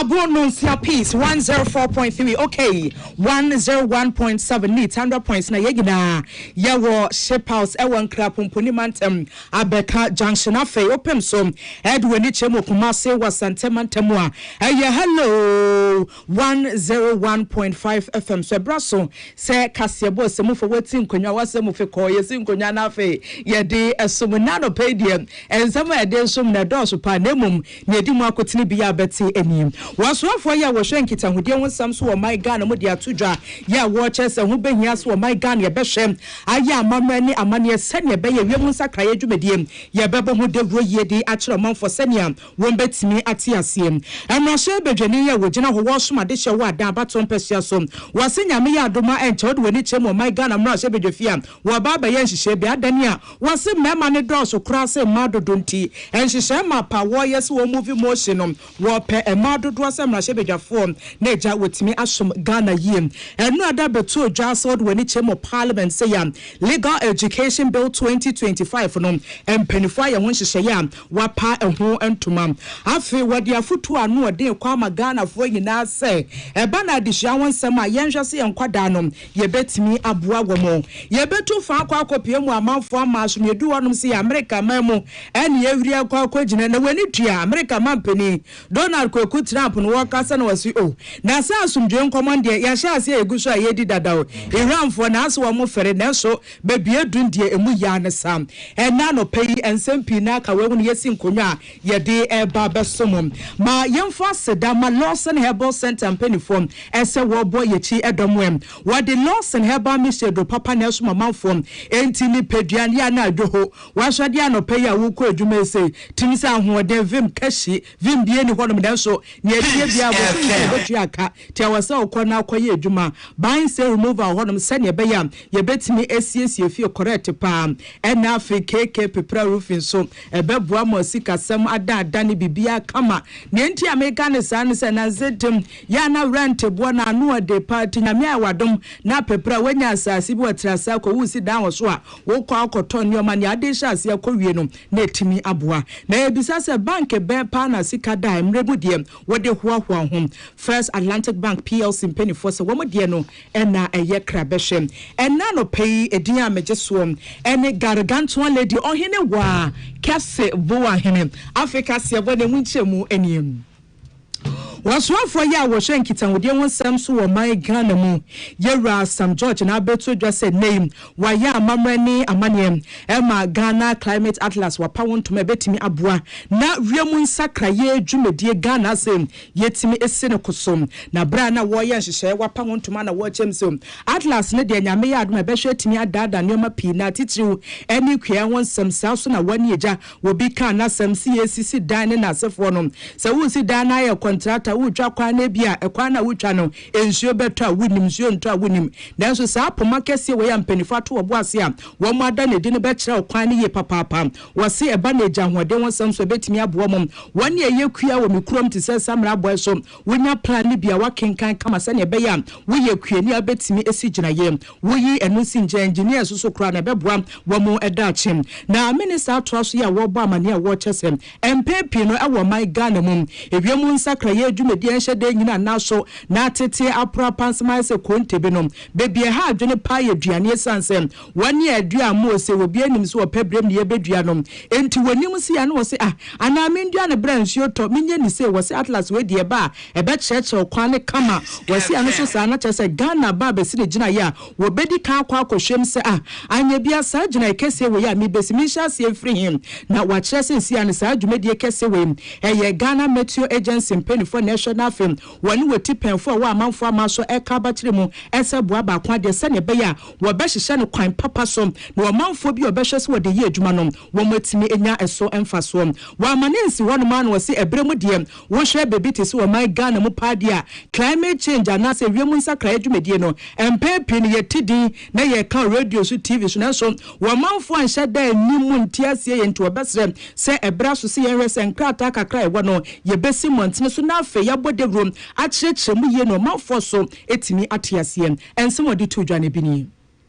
Abononsia piece 104.3 okay 101.7 neat 100 points na yegina yawo ship house ewon krapumpuni mantem abeka junction afe opem so edweni chemo kumase wasantemantamu a hello 101.5 FM so braso se kasebo se mu for wetin konwa wasemu fe koye se konwa na afe yede esomunano pediem ensema ede som na doso pa nemum ne edi mu akotini biya beti enim wasofo ya wo hwenkita hodie wonsam so wo my Ghana mo dia tudwa ya wo chese ho behia so wo my Ghana ye behwem aya amamani amane sene be ye wiemu nsakra ye dwumadiem ye bebo ho devro yedi akere manfo sene won betimi ate asiem emrahye bedwani ya wo gina ho wo soma de hye wo adan abaton pesia so wase nyame ya adoma enche wo wani chem wo my Ghana mrahye bedwafia wo baba ye nhihye bi adani a wase mema ne doso kura se madodonti enhihye ma pa wo yes wo movie motion wo pe emadodo mrahye bedwafo na eja wotimi asom Ghana yiem enu ada beto dwa so de wani chem Parliament say ya Legal Education Bill 2025 no empenifo ya wonhihye ya wapa eho entoma afi wode afutu anu ode kwa ma Ghana fo nyina se eba na adihia wonsem a yenhwe se yenkwada no ye betimi aboa womo ye betu fa akwa akopie mu amanfo amaso ne du wonom se America mamu ene ewri akwa akogina na wani tua America mampeni Donald Kwaku Trump no wakasa na wasi na sa asumdwe nkomande ya hye ase eguso a yedi dadawo Iranfo na aso wo mo fere na so bebie dundie emu ya ne sam ena no pei ensempi na ka wehu ne yesi nkonwa yede eba besomom ma yemfo aseda ma Lawson Herbal Center penifom ese wo boy yechi edomwem wo de Lawson Herbal Mission do papa na so mamanfom enti ni peduan ya na adwoho wa hwade anopei a wo ko adwuma ese timisa ahoɔden vim kashi vim bie ni honom na so ne adie bia bo betu aka tia wasa okona akoye adwuma ban say removal honom se ne be ya ye betimi esiesie fie correct pa ena afi keke pepra roofing so ebeboa mo sikasem ada ne bibia kama ne enti America ne san se na zetem ya na rent bo na anu de party na me awadom na pepra wanya asase bi watrasa ko wusi dan wo so a wo kwa akoto ne oma ne ade hya ase akowie no na etimi aboa na ebisa se bank be pa na sika da emrebu de wo de hoahoa ho First Atlantic Bank PLC penifo se wo mo de no ena eye krabehwem ena no pay edin a mejeso ene gargantua lady ohene wa kase boa hene Africa se bo ne munchemu eniem waswafo ya wo hwenkita wode wonsam so wo my Ghana mu yewra Sam George na beto dwa se name wa ya amamrani amanem ema Ghana Climate Atlas wa pa wontoma betimi aboa na wiemu nsakra ye dwumedie Ghana sem yetimi esene kosom na bra na wo ye nhihye wa pa wontoma na wo chemso Atlas ne de nyame ya adoma behwe etimi adada neoma pi na titiriw eni kwea wonsam sa so na wani eja wo bi kan na sam si esisi dan ne na asefo no se wo si dan na ye contractor wutwa kwa na bia ekwa na wutwa no ensuo beto a wunim nsuo nto a wunim nanso saa poma kese we ya mpanifo ato obo ase a wo mo ada na di ne be kire kwa ne ye papapa wo se eba na eja hoden wonsam so betimi aboa mom woni eye kua wo mikrom ti se samra boy so wonya plan ne bia wakenkan kama se ne be ya wo ye kua ni abetimi esi gina ye wo yi enu si engineer so kura na beboa wo mo eda chim na minister atroso ya wo bo amane a wo chesem empepi no e wo my Ghana mum ewiemu nsakra ye dwumedi enhede nyina na so na tete apra pansma se kontebe no bebie ha adwene pa ye duane esansem wani adua mo se obi anim so opebrem ne ye bedua no enti wanim si ya no wo se ana mendua ne bransuo to menye ni se wo se Atlas we die ba ebe cheche kwane kama wo se ano so sa na chese Ghana ba be si ne gina ya wo bedi kan akwa akohwem se anya bia sa gina ekese we ya mi besimi hya se efri him na wa chese si ya ne sa dwumedi ekese we eye Ghana Meteo Agency penifo national film wani woti penfo wa amanfo amaso eka batire mu ese boa ba kwa de se ne be ya wo be hihye ne kwan papa so na amanfo bi obehwe se wo de ye adwuma no wo matimi enya eso emfaso wa amanensi wono ma no wo se ebremu de wo hwe bebiti se wo my Ghana mu padi a climate change ana se wiemu nsakra adwumedie no empepi ne yetidi na ye ka radio so TV so na so wo amanfo anhye da animu ntiasie ye nto obesre se ebra so se ye hwese nkrata kakra e wo no ye besi montene so na afa ya bode room a chirechire mu ye no mafo so etimi atiasiem ensem odi to dwane bini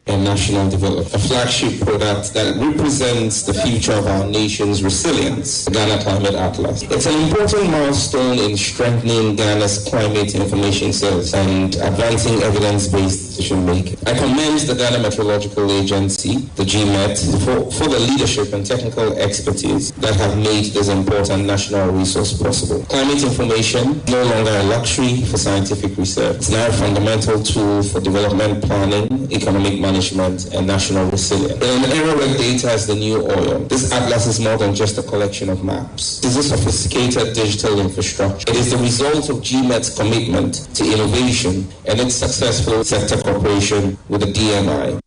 and national development, a flagship product that represents the future of our nation's resilience, the Ghana Climate Atlas. It's an important milestone in strengthening Ghana's climate information service and advancing evidence-based decision-making. I commend the Ghana Meteorological Agency, the GMET, for the leadership and technical expertise that have made this important national resource possible. Climate information is no longer a luxury for scientific research. It's now a fundamental tool for development planning, economic management, and national resilience. In an era where data is the new oil, this atlas is more than just a collection of maps. It is a sophisticated digital infrastructure. It is the result of GMET's commitment to innovation and its successful sector cooperation with the DMI.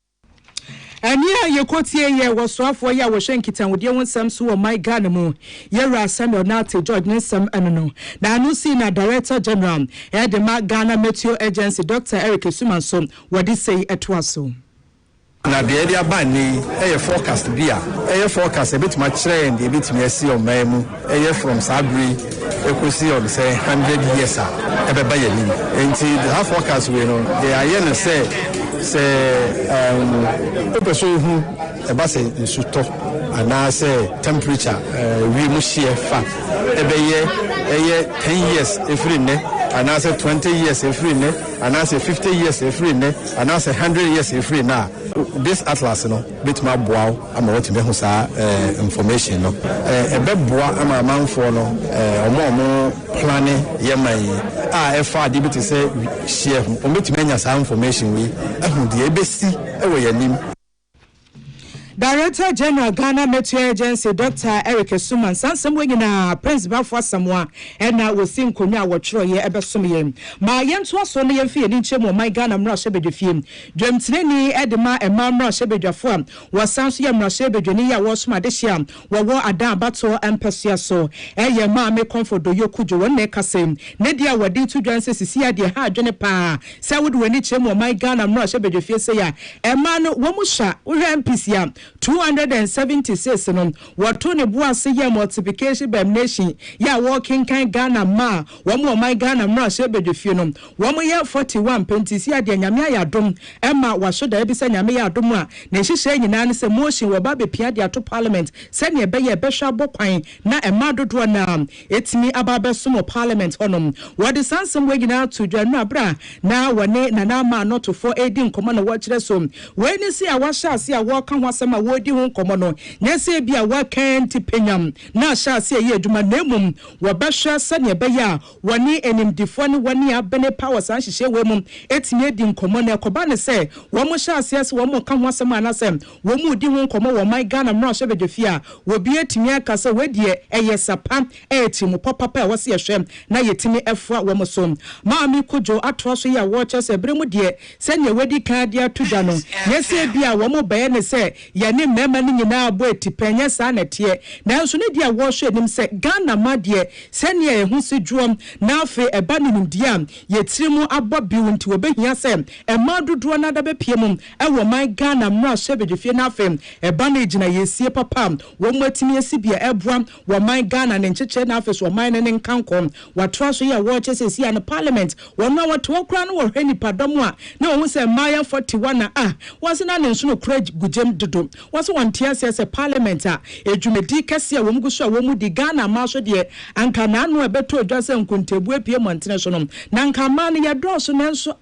And yeah, you could say, was so for ya was shankitan with you some so my Ghana. Yera Samuel Nati, George Nissam, and no. Now, no seen Director General, the Mark Ghana Meteo Agency, Dr. Eric Sumanson, what did say at was so. Na the area bani a forecast bia a forecast a bit much trend a bit me see on memu a from Sabri e ko see on say 100 years e be buy ni enti the forecast we know they are here say person who e ba say nsuto ana say temperature we mu share fa e be 10 years every ne and I say 20 years free ne and I say 50 years free ne and I say 100 years free now. This atlas no bit my boa am what me say information no e be boa am man for no omo planning yemai e fa de bit say share o bit me nya some information we ehun de e be si e we yanim. Director General Ghana Meteo Agency Dr. Eric Suman sansem we na principal for Samoa and now we sing konya watchro ye ebesomye ma yento so ne yemfie ni nchemo my Ghana mra shebedwefie dwemteneni edema ema mra shebedwafo wasanso ye mra shebedwani ya wosoma de hia wo adan bato empesua so eye ma me comfort do yokujo won kasem ne dia wadi tu dwanse sisi ade ha adwene pa se wode wani chemo my Ghana mra shebedwefie se ya ema no wo mu sha wo MPC 276 no wato ne boase ye multiplication by nation ya working kan Ghana ma wo mo my Ghana mra shebedwefie no wo mo ye 41 pentisi ade nyame ayadom ema wasoda ebisa nyame ayadom a na hihye nyina ne se motion wo ba be pia de ato parliament se ne be ye behwa bokwan na ema dodo na etimi ababe somo parliament onom wo de sansem we nyina to dwanu abra na wone na ma not for edin komo na wo kire so we ni si a wa sha se a wo kan ho asema wodi ho komo no nyese bia wa kan ti penyam na sha se ye adwuma na emum wo behwa se ne be ya woni enimdifo ne woni abene power san hihye we mum etimi edin komo na ekoba ne se wo mo sha se wo mo kan ho asema na se wo mu di ho komo wo my Ghana mra hye bedwefia wo bi etimi aka se wedie eye sapa etimu popapa wo se yehwem na yetimi efua wo mo so maami kojo atwa so ya wo che se bremu de se ne wedi kan de atuda no nyese bia wo mo be ne se ye ne mema ni nyina abo etipenya sa na tie nanso ne dia wo hwe nim se Ghana ma de se ne ye hu se juom na afi eba ni dia yetirimu abo biwu nti obehia se ema dodo na da be piemum e wo my Ghana mra hye bedwefie na afi eba na ejina yesie papa wo mo atimi asibia ebua wo my Ghana ne ncheche na afi so my ne nkankom watwa so ya wo che se sia na parliament wo no watwo kra no wo hwe nipadom a na wo se maya 41 na wase na ne nso no kra gujem dodo wase wantia se parliament a ejumedi kase a wo mgu so a wo mu di Ghana ma so de anka na no ebeto adwase nkontebu apie montene so no na anka ma ne yedro so ne nso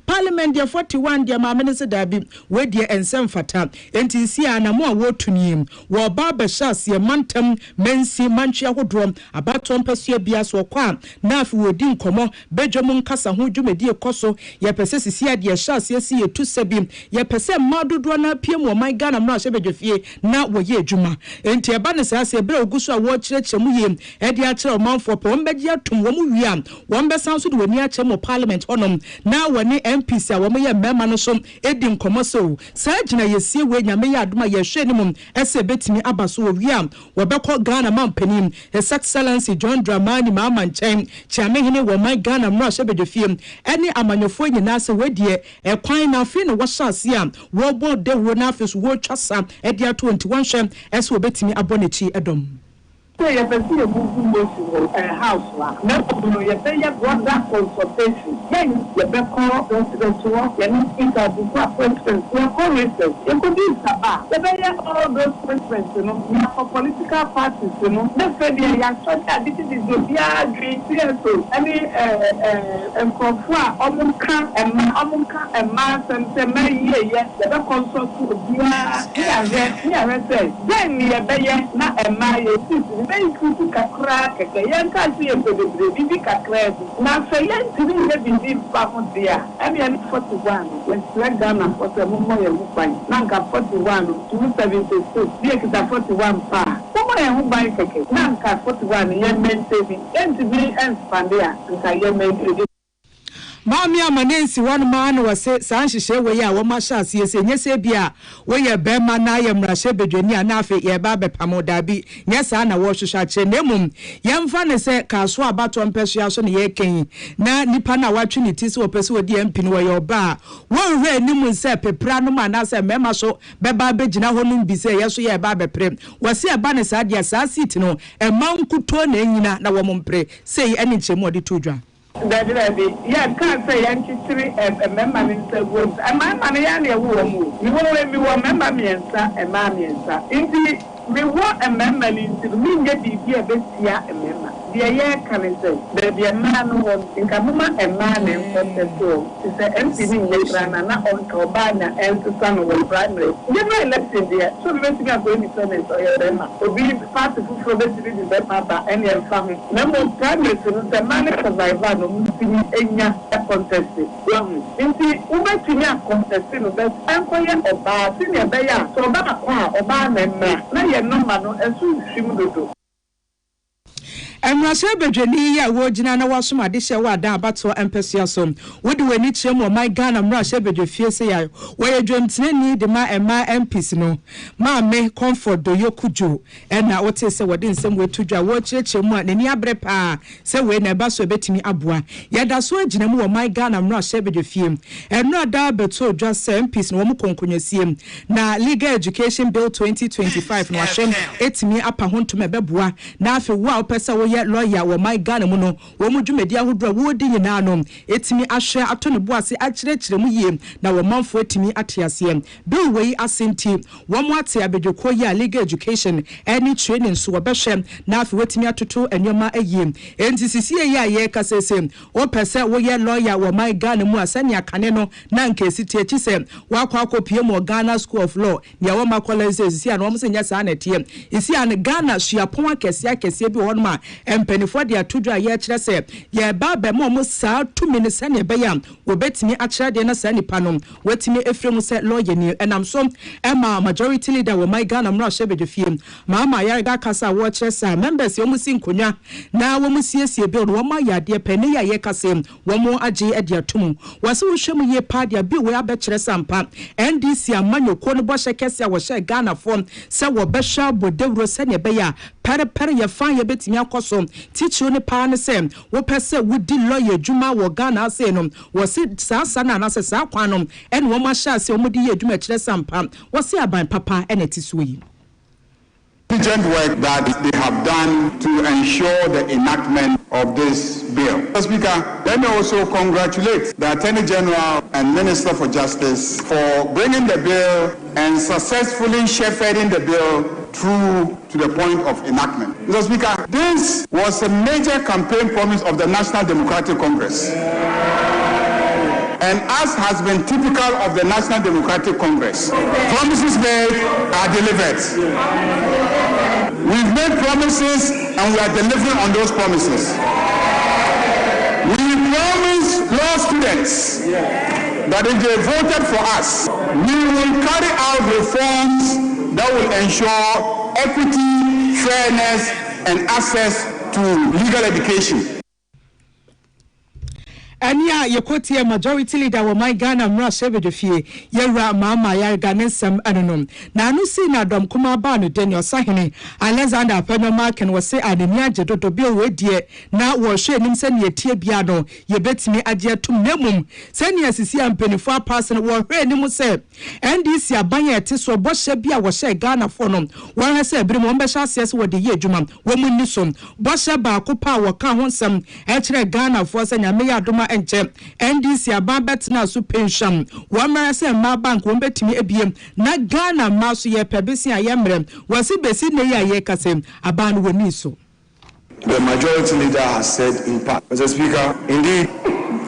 parliament de 41 de ma me se dabi we de ensem fata enti si ana mo a wo tunim wo ba be shase mantam mensi manchi ahodrom abato mpasua bia so kwa na afi wodi nkomo bedwom nkasa ho dwumedi ekoso ye pese sisi ade shase si yetu sabi ye pese madodo na apie mo my Ghana mra hye bedwefie na wo ye adwuma enti eba ne sase ebre oguso a wo kyerechemu ye e de akere omanfo pe won beji atum wo mu wi won be sanso de woni akere mo parliament onom na woni MPC a wo ye mema no so edi nkomo so sa gina yesie we nyame ye adoma ye hwe ni mum ese betimi abaso wo wi wo bekọ Ghana mampanim His Excellency John Dramani Mahama Nchen chiamehene wo my Ghana mra hye bedwefie eni amanyofo nyina se wedie ekwan na afi no wo shase a wo bo de wo na afi so wo twasa e dia 21 hwe ese wo betimi abonechi edom say you can see a movie house la. No, you say you brother consultation. Then you be call residents to work. You need interview for questions. You call research. You could be Sabah. You be all those questions. You know, you for political parties. You know, they say they are such a this is the dream. So any confront Omunka and mass and say me yeah. You be consult to yeah. Then you be na ema ye very critical crack yan ka see the bibi kakra na so yan tiri ye bibi pa ho dia e be 41 when select Ghana for the moment you buy na ka 41 276 dia kita 41 pa como é hu buy keke na ka 41 yan maintain yan tiri expand ya ka yan maintain Mami amanensi one man was sanhihye we ya wo ma sha se nyese bia we ye be ma na ye mrahye bedwani ana afi ye ba bepamo dabi nyesa na wo hwehwa kye nemum yemfa ne se kaso abato mpeso aso ne ye ken na nipa na watwe ne ti se opese odi MP no ye oba wo hwe nimu se pepra no ma na se mema so beba begina ho no bi se ye so ye ba bepre wase eba ne sa dia sa seat no e mankuto na enyina na wo mpre sei ene nchemu odi todwa Baby, yeah, can't say anti-3 a member in the woods. And my money, I never will move. You won't be one member, me and sir, and mammy and sir. Indeed, we want a member into the mean get the dear best year a member. The year can say, there be a man who was in Kamuma and man and from the door. It's an empty later and not on Tobana and to son of the primary. You know, elected there, so the rest of going to send it or your member. Or be part of the city in the papa and your family. Number primary to the man survivor, no Muslim, a contest. Indeed, Uber to me a contest in the best empire or bar, senior bayer, so about a car or bar and man. Now you're no man, and soon she will do. Emrase bedwani ya wo gina na wasoma de hye wa dan abato empese asom wodi wani kyerem o my Ghana mrase bedwafie se ya wo ye dwemtene de ma ema MPs no ma me comfort do yokujo na wote se wodi nsem wetudwa wo kyerkyerem a nani abre pa se we na ba so betimi aboa ya da so agina mu wo my Ghana mrase bedwafie eno da beto dwa se MPs no wo konkonyasie na Legal Education Bill 2025 no ahwem etimi apa hontom ebeboa na afi wo a opesa wo ye lawyer wo my Ghana mu no wo mu dwumedi ahodro wo di nyina no etimi ahwe ato ne boase akyerɛkyerɛ mu yie na wo manfo etimi atiase bill wei asenti wo mu ate abedwekɔ ye Legal Education any training so wo behwɛ na afi wetimi atoto anyoma ayie enti sisiye ye aye kasese wo pese wo ye lawyer wo my Ghana mu asane akane no na nkesi tie chi se wa kwa akopie mu Ghana School of Law ne wo makola sisi an wo se nya sa na tie isi an Ghana suapon akese bi wo no ma empenifo de atudwa ye kyerɛ sɛ ye ba ba mo saa tumi ne sane be ya wo betimi akyerɛ de na sa nipa no wetimi efrem sɛ lawyer ni enam so ema majority leader wo my Ghana mra hye bedefie mama ya ga kasa wo kyerɛ sɛ members wo musi nkonwa na wo musiesie bill wo ma ya de pani ya ye kasa wo mo age e de atum wase wo hwem ye pa de bi wo abɛkyerɛ sampa NDC amanyo ko no bo hye kese wo hye Ghana form sɛ wo bɛhwa bodewro sane be ya pere ye fan ye betimi akoso teach you ne pa ne se wo pese wudi lawyer djuma wo Ghana se no wo se sa na se sa kwan no en wo ma sha se wo di ye djuma kire sampa wo se aban papa eneti so yi diligent work that they have done to ensure the enactment of this bill. Mr. Speaker, let me also congratulate the Attorney General and Minister for Justice for bringing the bill and successfully shepherding the bill through to the point of enactment. Mr. Speaker, this was a major campaign promise of the National Democratic Congress. And as has been typical of the National Democratic Congress, promises made are delivered. We've made promises and we are delivering on those promises. We promised law students that if they voted for us, we will carry out reforms that will ensure equity, fairness, and access to legal education. Ania Yokoti majority leader wa my Ghana mra shebe de fie yera mama ya ganesam anonom na anu si na dom kuma ba no den osahene Alexander Apenyo Marken was say adenia jedodo bi we die na wo hwe nim se ne tie bia no ye betimi agye atum nemum se ne asisi ampenifo apass no wo hwe nim se NDC abanye ete so bo hye bia wo hye Ghana fo no wo hwe se ebiri mo be hye ase wo de ye adwuma wo mu ni so bo hye ba ko pa wo ka ho nsem e kire Ghana fo se nyame ya adoma enche NDC ababet na so pension wo mara se ma bank wo betimi ebiem na Ghana ma so ye pebesi ayemrem wo se besi ne ya ye kasem aban wo ni so. The majority leader has said in part, Mr. Speaker, indeed,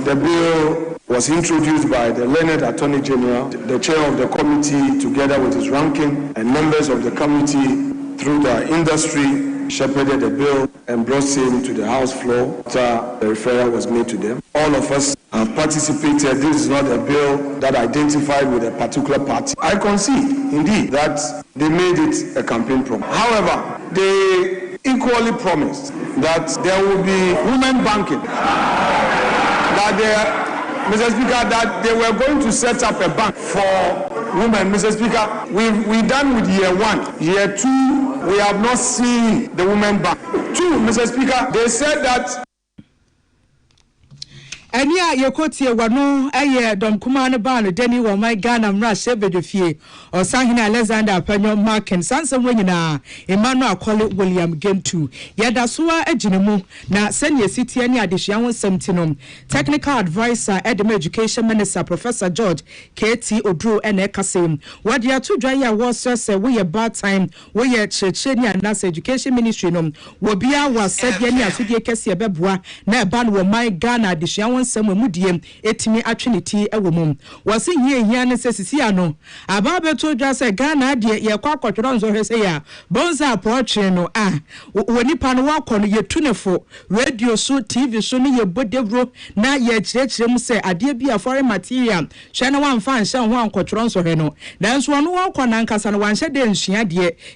the bill was introduced by the learned Attorney General, the chair of the committee, together with his ranking, and members of the committee through the industry shepherded the bill and brought him to the House floor after the referral was made to them. All of us have participated. This is not a bill that identified with a particular party. I concede, indeed, that they made it a campaign promise. However, they equally promised that there will be women banking, Mr. Speaker, that they were going to set up a bank for women. Mr. Speaker, we've done with year 1. Year 2, we have not seen the women bank. 2, Mr. Speaker, they said that Ania Yokoti wano aye dom kuma ne ba no deni wo my Ghana mra shebe de fie osahene Alexander Apenyo Marken sansem wenyina Emmanuel Akole William Gentu yeda soa aginemu na senior city ani adehia ho semtinom technical advisor education minister Professor George KT Odro ene kasem wade ato dwa ya wo se we bad time we cheche ni anas education ministry nom wo bia wa sadia ni asodie kese beboa na eba no my Ghana adehia Samudiem etimi atweniti ewomum wase hia ne sesisi ano ababeto dwa se Ghana de ye kwakotworo nzo hwese ya bonza approach no woni pa no wakọ no yetunefo radio so TV so ne ye bodevro na ye kirekire mu se ade bia foreign material hwe na wamfa nhyɛ ho ankotworo nzo hwe no nanso ono wakọ na nkasa no wanhyɛ de nhia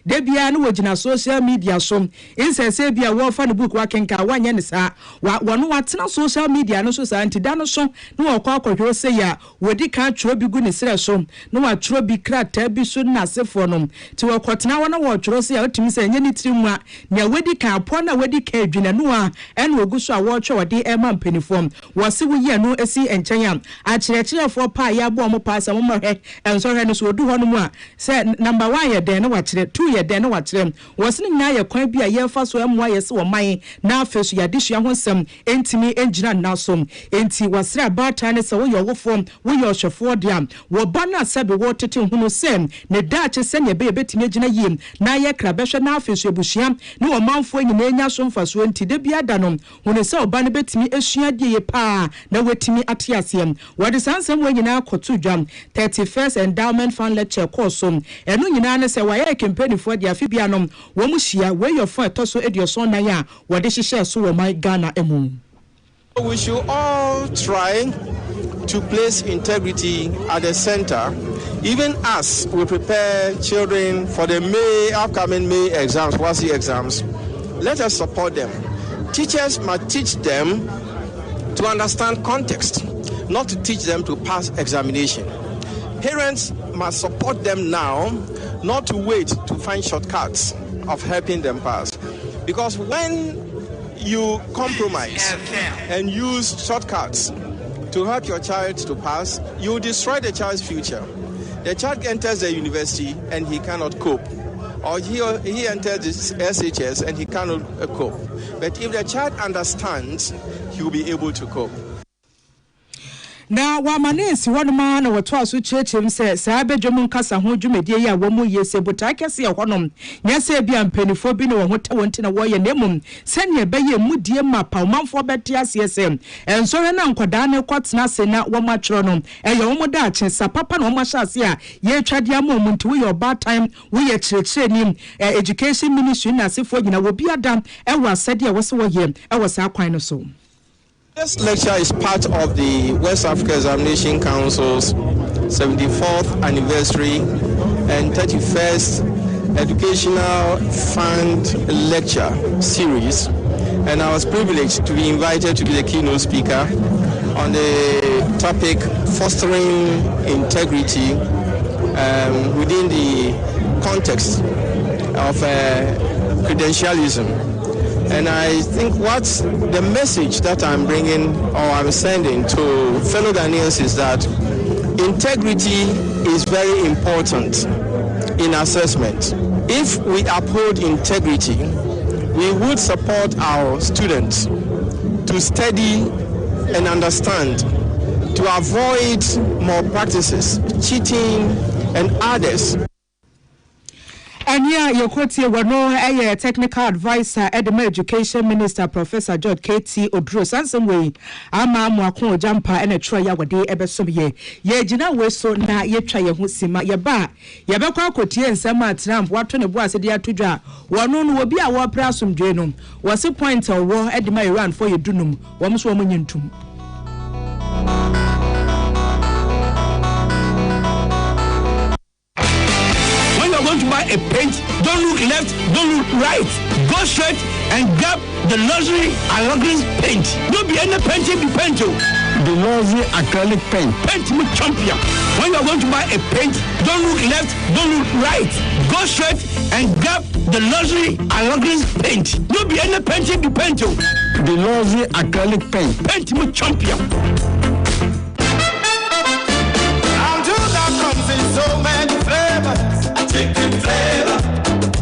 de bia no wogina social media so insese bia wo fa ne book wakenka wanye ne sa wono watena social media no so sa dano so no akwa akwadwo se ya wodi ka tworo bi gu ne sere so no wa tworo bi krata bi so na sefo no ti wakotena wona wo tworo se ya otimi se enye ni tirimu a ne wodi ka apo na wodi ka adwina no a ene ogu so a wo twa wodi ema mpanifom wo se wo ye no esi enkyenya a kyerɛkyerɛfo pa ya bo mo pa sa mo mahɛ enso hɛ no so odu hɔ no mu a se number 1 ye den no wa kyerɛ 2 ye den no wa kyerɛ wo se nya ye kwan bi a ye fa so emu aye se wo man na afesu ya de hia ho nsɛm entimi engyina na so enti wasra bata ne se wo yo wofo wo yo hwefo dia wo ba na sabe wo tete hunu sem ne daache se ne be betime gina yim na ye kra behwe na afesu ebuhia ne wo manfo nyina enya so mfaso enti de bia da no hunu se oba ne betime esua die ye pa na wetimi ate asem wo de sansem wo nyina akoto dwam 31st endowment fund lecture course eno nyina ne se wa ye campaign fo dia fi bia no wo mu hia we yo fo etoso edioso nan ya wo de hihye so wo my Ghana emu. We should all try to place integrity at the center, even as we prepare children for the upcoming May exams, WASI exams. Let us support them. Teachers must teach them to understand context, not to teach them to pass examination. Parents must support them now, not to wait to find shortcuts of helping them pass. Because when you compromise and use shortcuts to help your child to pass, you destroy the child's future. The child enters the university and he cannot cope, or he enters the SHS and he cannot cope. But if the child understands, he will be able to cope. Na wa manesi wonuma na wato aso chechim se sa abedwom nkasa ho dwumedie ya wo mu yese butakese ye honom nyase bia mpanifo bi ne wo hote wonte na wo ye nemum sene beye mudie mapa manfo bete asese enso he na nkoda ne kwatena se na wo matwero no eye wo mu da ache sapapa na wo mahase a ye twade amom nti wo ye bad time wo ye kyerɛkyerɛ nim education ministry na sefo nyina wo bia da e wo asade wo se wo ye e wo sa kwan no so. This lecture is part of the West Africa Examination Council's 74th anniversary and 31st Educational Fund Lecture series, and I was privileged to be invited to be the keynote speaker on the topic fostering integrity within the context of credentialism. And I think what's the message that I'm bringing or I'm sending to fellow Ghanaians is that integrity is very important in assessment. If we uphold integrity, we would support our students to study and understand, to avoid malpractices, cheating, and others. And yeah, your quote here, a technical advisor, Edema Education Minister, Professor George K.T. Odro, Sansomwe, Ama Mwakon Jampa, and a try our day ever so ye Jina Weso na ye try your Husima, Yaba, Yabaka Kotia and Sama Trump, what on the boss, dear Tuja, one will be a war prasum genum, was a point of war at my run for your dunum, one woman in tomb. Want to buy a paint, don't look left, don't look right. Go straight and grab the luxury acrylic paint. Don't be any paint, be paint. The luxury acrylic paint. Paint me champion. When you are going to buy a paint, don't look left, don't look right. Go straight and grab the luxury acrylic paint. Don't be any paint, be paint. The luxury acrylic paint. Paint me champion. So many flavors, chicken flavor,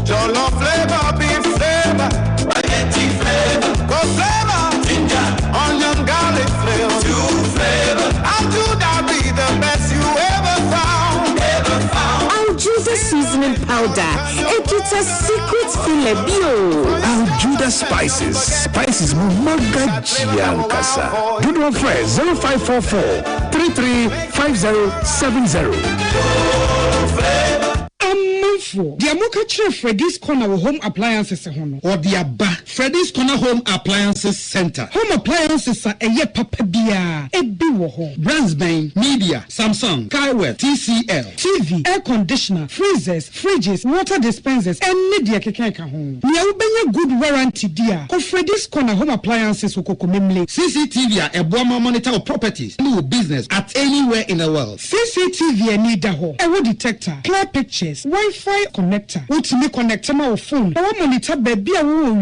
jollof flavor, beef flavor, spaghetti flavor, cold flavor, ginger, onion, garlic flavor, stew flavor. How could that be the best you ever found? Aljuda seasoning powder. It's a secret filabio. Aljuda spices mumaga jiankasa. Good one friend 0544 335070. The Amoka Freddy's Corner Home Appliances or the Abba Freddy's Corner Home Appliances Center. Home appliances are a ye papa bia, a biwo brands bang, media, Samsung, Kaiware, TCL, TV, air conditioner, freezers, fridges, water dispensers, and media keka home. Niya good warranty dia. Ko Freddy's Corner Home Appliances ukokomemle. CCTV a Boama monitor of properties, new business at anywhere in the world. CCTV need ho. A detector, clear pictures, Wi-Fi connector. Ultimate connector my phone. I want monitor baby a wo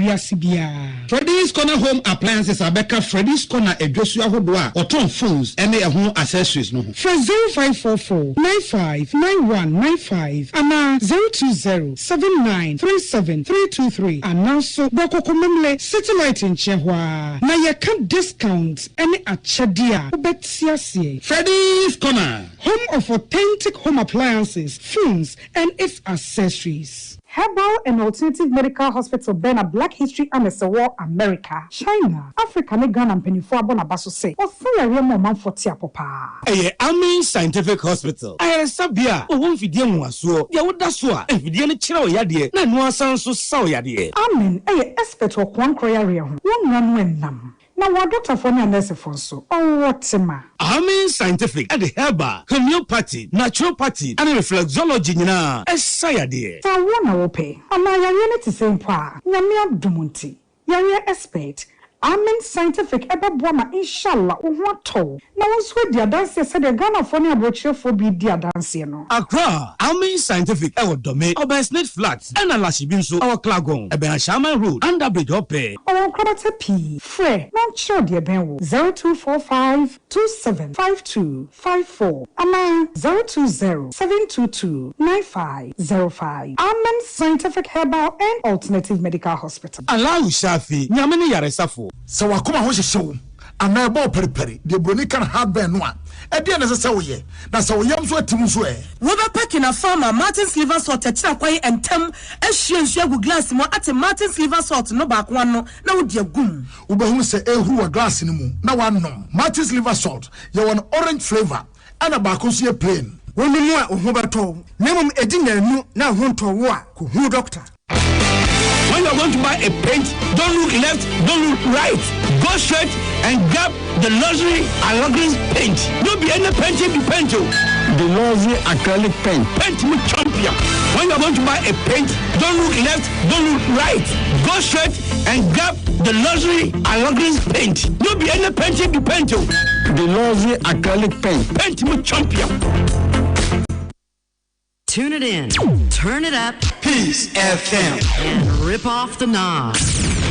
Freddy's Corner Home Appliances Abeka Freddy's Corner Edwesua Hodoa or ton phones and their home accessories no. For 0544 959195 and 020 7937323 and now so Boko Komemle satellite in Chehwa. Na ye can discount any achadia ubetiasie. Freddy's Corner, home of authentic home appliances, phones and its accessories. Herbal and Alternative Medical Hospital Bena Black History Amesewo America, China, Africa, Ghana and Penifo Basso say, or 3 Remo man for Tiapopa. Amin Scientific Hospital. I sabia, o won fidie mu aso. Ya woda so a, fidie ne kira o yade, na no asan so sa o yade. Amen, expert o kwan kroya re ho. Won nanu enam. Na wa doctor for na nurse for so. Oh what ma. Amin Scientific at the herbal, homeopathy, naturopathy, and reflexology nyina. Esayade. Sa wona wo pe. Ama ya yene ti se mpa. Nyame adumunti. Ya expert. Amen Scientific ebe boama inshallah uhoto. Na wonso di adanse se de Ghana for na abrochefo bi di adanse no. Accra, Amen Scientific ewo dome, Obersnet Flats, and Alashibinso, our Klagon, Eben Shaman Road, under Bridge Ope. Our Krabata P. Fre, non sure dear Benwo 0245 275254. Amen 020 722 9505. Amen Scientific Herbal and Alternative Medical Hospital. Allow Shafi, Yamani Yaresafo. So wakoma ho hyehyew ana ebo periperi de broni kan hardware no a e de na sese wo ye na se wo yam so atim so e wo ba pack na farmer Martin's liver salt akira kwai entem ahyiensu agu glass mo ate Martin's liver salt no ba ko no na wo de agum wo ba hu se ehuru wa glass ni mu na wanom Martin's liver salt ye won orange flavor ana ba ko so ye plain wo ni mu a ho beto na mum edi na nu na ho nto wo a ko hu doctor. When you are going to buy a paint, don't look left, don't look right. Go straight and grab the luxury acrylic paint. Don't be any paint, be paint. The luxury acrylic paint. Paint me champion. When you are going to buy a paint, don't look left, don't look right. Go go straight and grab the luxury luxury paint. No be any painting to paint. The luxury acrylic paint. Paint me champion. Tune it in, turn it up, Peace FM, and rip off the knobs.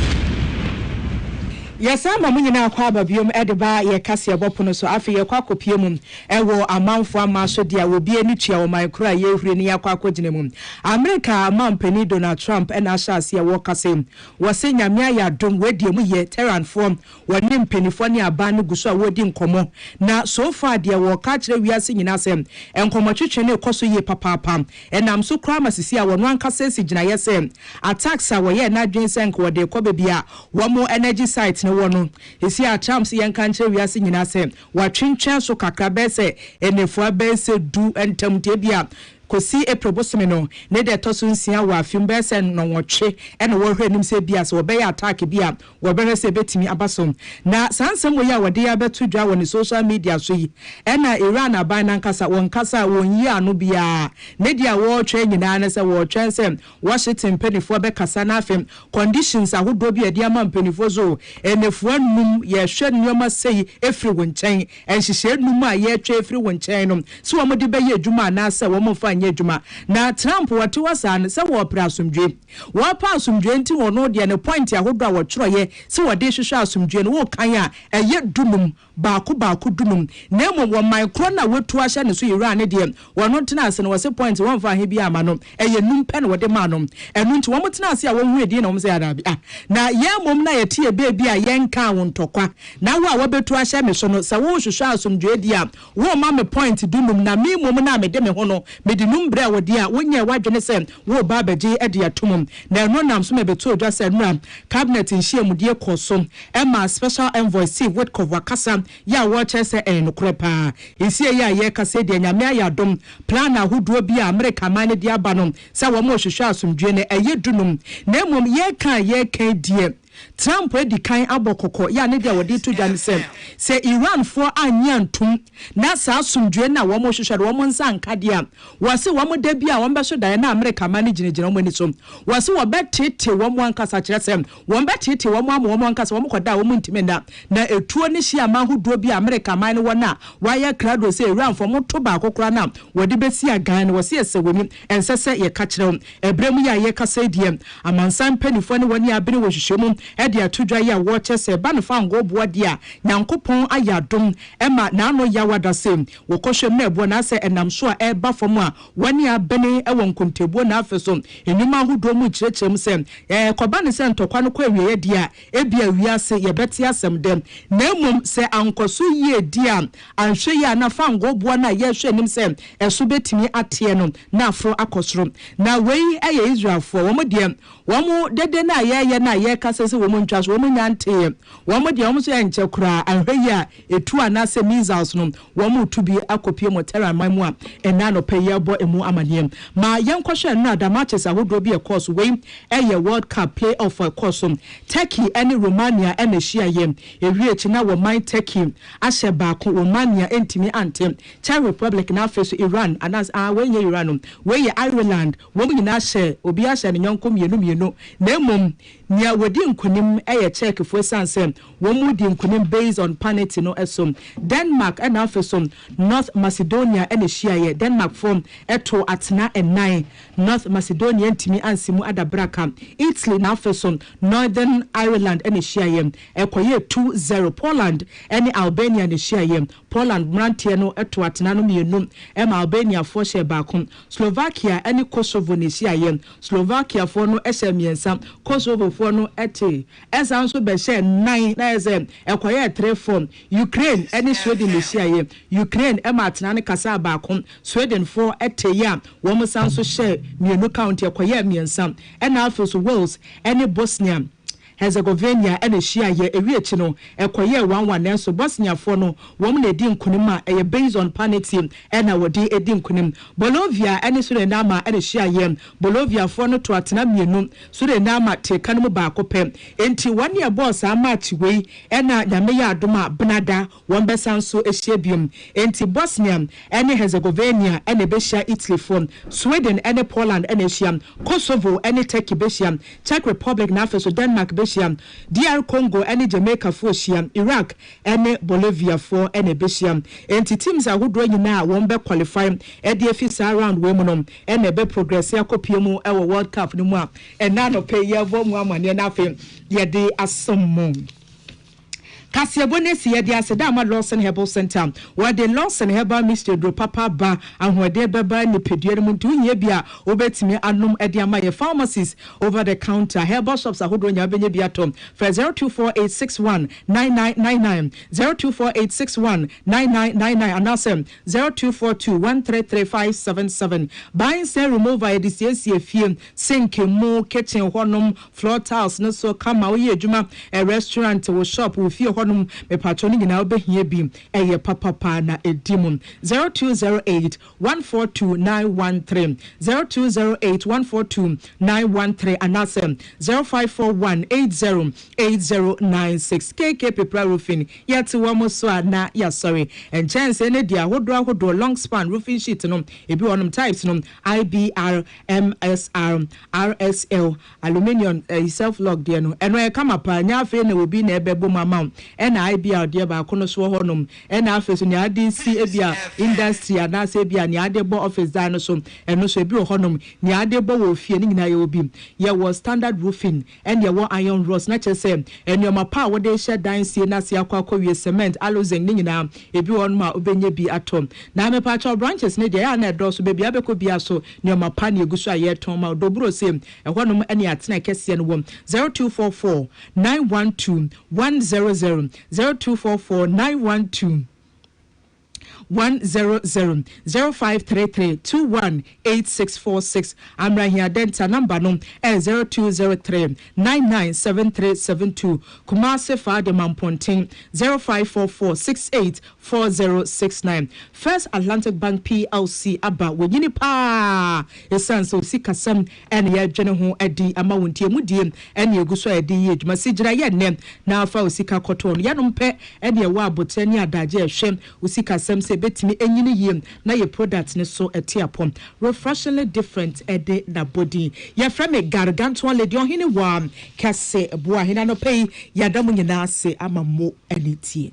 Yes, I'm a millionaire quabba bium ediba, ye cassia bopuno, so after your quacopium, and will amount for my so dear will be any chair, my cry, ye near quacodinum. America, Mount Penny Donald Trump, and I shall see a walker same. Was saying a mea don't wait ye terran form, when name Pennyfonia ban gusa wedding como. Now, so far, dear walk catch we are singing us and comachuchene coso ye papa pam, and I'm so cramas to see our one cassage na yesem. Attacks our ye not drinks and co de cobebia, one more energy sites. Wono esi a champs yan kanche wiase nyina se wa twentwen so kakra be se enefo be se du entamte bia kosi eprobosome no ne de toso nsia wa afim be se no wotwe ene wo hwenim se bia se wo be attack bia wo be se betimi abasom na sansem wo ya wode ya betu dwa woni social media so yi ena Iran aban nan kasa won kasa won yi anu bia ne dia wo twe nyina na se wo twen se Washington penifo be kasa na afim conditions ahodo bia dia man penifo zo enefo num ye hwe nyoma sei efri wonchen enhihye num a ye twe efri wonchen no so wo de be ye adwuma na se wo mo fa Juma. Na Trump wati wasan se wo pra asumdwe. Wo pa asumdwe nti wono de ne point ya hodo wo kyroye se wo de hwehwe asumdwe no wo kan a eye dunum baako dunum. Na mo wo micro na wetu ahye ne so Iran ne de wono tena ase no wo se point won fa he bi ama no eye num pe no wo de ma no. Enu nti wo mo tena ase a wo hu edi na wo se ada bi. Na ye mom na ye tie be bi a ye nka wo ntokwa. Na wo a wo betu ahye me so no se wo hwehwe asumdwe di a wo ma me point dunum na me mom na me de me ho no me numbre wodi a wonye wadwene se wo ba baje ede atomum na no nam so mebeto odwa se nra cabinet nhie mudie koso ema special envoy Steve Witkoff wakasa ya wo chese enukrepa esie ya ye kase de nyame ayadom plan ahoduo bi a America man de aba no se wo mo hwehwe asomdwe ne eye dunum na emom ye kan die Trump edi kan abokoko ya ne dia wodi to dwan se Iran for anyantum na sa asumdwe na wo mo hwehwere wo mo nsa nkade a wo se wo mo da bia wo mbe so dan na America man ginegina wo ni so wo se wo betete wo mo ankasa kire se wo betete wo mo ankasa wo mo koda wo mo ntime na etuo ne hia ma hoduo bia America man wo na wa ya krado se Iran for mo to ba kokora na wodi besi agan wo se esewoni ensese ye ka kire ebremu ya ye kasa die amansan panifo ne woni abere wo hwehwemu edi atudwa ya watch se ba no fa ngo bo dia nyankopon ayadom ema na ano ya wada se wo kohwe mebo na se enam so a eba fom a wani abene ewo nkontebuo na afeso enuma ahodo mu kirechem se koba ne se ntokwa no kwa wiye dia ebia wiase ye beti asem dem na emom se ankoso ye dia anhwe ya na fa ngo bo na ye hwe nim se eso betimi atie no na afro akosoro na wei eye Israelfo wo mo dia wo mo dede na ye na ye kase se wo mo ntwa so wo mo nyante wo mo dia wo mo so ye nche kura anhwe ya etu anase measles no wo mo tubi akopie mo terra mamu a ena no pe ye bo emu amaniem ma yenkohwe no ada matches ahodo bi e course wei eye World Cup playoff course Turkey and Romania and Asia yem ewie chi na wo man Turkey ahye ba ko Romania entimi antem Czech Republic na face Iran anas we ye Iran we ye Ireland wo mo nyina hye obi ahye ne nyonko mienu na emom nia wodi nkonim eye check for sanse wo mu di nkonim based on penalty no esom Denmark and afesom North Macedonia and Asia ye Denmark form eto atena enai North Macedonia ntimi ansimu adabraka Italy na afesom Northern Ireland and Asia ye ekoye 2-0 Poland and Albania and Asia ye Poland mrantie no eto atena no mienu Albania for share back Slovakia and Kosovo ne Asia ye Slovakia for no miensa Kosovo for no ete esa nso be share 9 na eze ekoye 3-4 Ukraine and Sweden ne Asia ye Ukraine atena ne kasa baako Sweden for ete ya wo mo san so share mienu county ekoye miensa and also Wales and Bosnia Herzegovina and a shia ye a reachino a quiet 1-1 so Bosnia for no woman a dim kunima a based on panity and our day a dim kunim Bolivia and a Surinama and a shia yem Bolivia for no to Atanamianum Surinama take Kanamu Bakope enti 1 year boss a match way and Namaya Duma Bnada 1 besan so a shabium enti Bosnia and Herzegovina and a Besha Italy phone Sweden and a Poland and a Shiam Kosovo and a Turkey Beshiam Czech Republic Nafaso Denmark Beshiam DR Congo and Jamaica for Shiam Iraq and Bolivia for and a Beshiam enti teams are who drawing now won't be qualifying at the FISA round women and a be progress Yakopiamo our World Cup no more and none of pay your woman and nothing yet they are some moon. Kasiabone siya di asedama Lawson Herbal Center where the Lawson Herbal Mr. Dro Papa Ba and where they beba ni pedie mu tu yebia obetimi anum ediama ye pharmacies over the counter herbal shops ahodo nya benye biatom for 0248619999 0248619999 and also 0242133577 buying sell remover edisiesi efie sink mu kitchen honum floor tiles no so kama we adwuma a restaurant wo shop wo fie me patroni nyina obehia bi eye papa na edimun 0208142913 0208142913 anasem 0541808096 KK Pepra Roofing yet wamo so na ya sorry and chance any dia hodo long span roofing sheet no ebi wonum types no IBR MSR RSL aluminium self log dia no eno e kama pa nya afi na obi na ebebo mama and IBR dear ba kono so honum and afeso ni ADC ebia industry and say bia ni adebo office dan so eno so ebi honum ni adebo wo fie ni nyina ye obi ye was standard roofing and ye wo iron rods na chese and your mapa wo de shed dan sie na se akwa wie cement alozen ni nyina ebi won ma obenye bi atom na me pa cho branches ni de ya na do so bia beko bia so ni mapa na egusu aye ton ma doburo se e honum ene atena kese no wom 0244 912 100 0244 912 100 0533 218646 Amra here denta number no 0203 997372 Kumase Fade Mamponting 0544684069 First Atlantic Bank PLC aba wenyini pa esan so sikasam ene ye dwene ho adi ama wontie mudie ene eguso adi ye dwuma sigira ye nem na afa osika koton ye no mpe ene wa abotani adaje ehwem osikasam se betimi enyini yiem na ye product ne so etiapom refreshingly different ede na body ye from a gargantuan lady on hini wa kase bua hina no pay yadamu nyina se ama mo enitie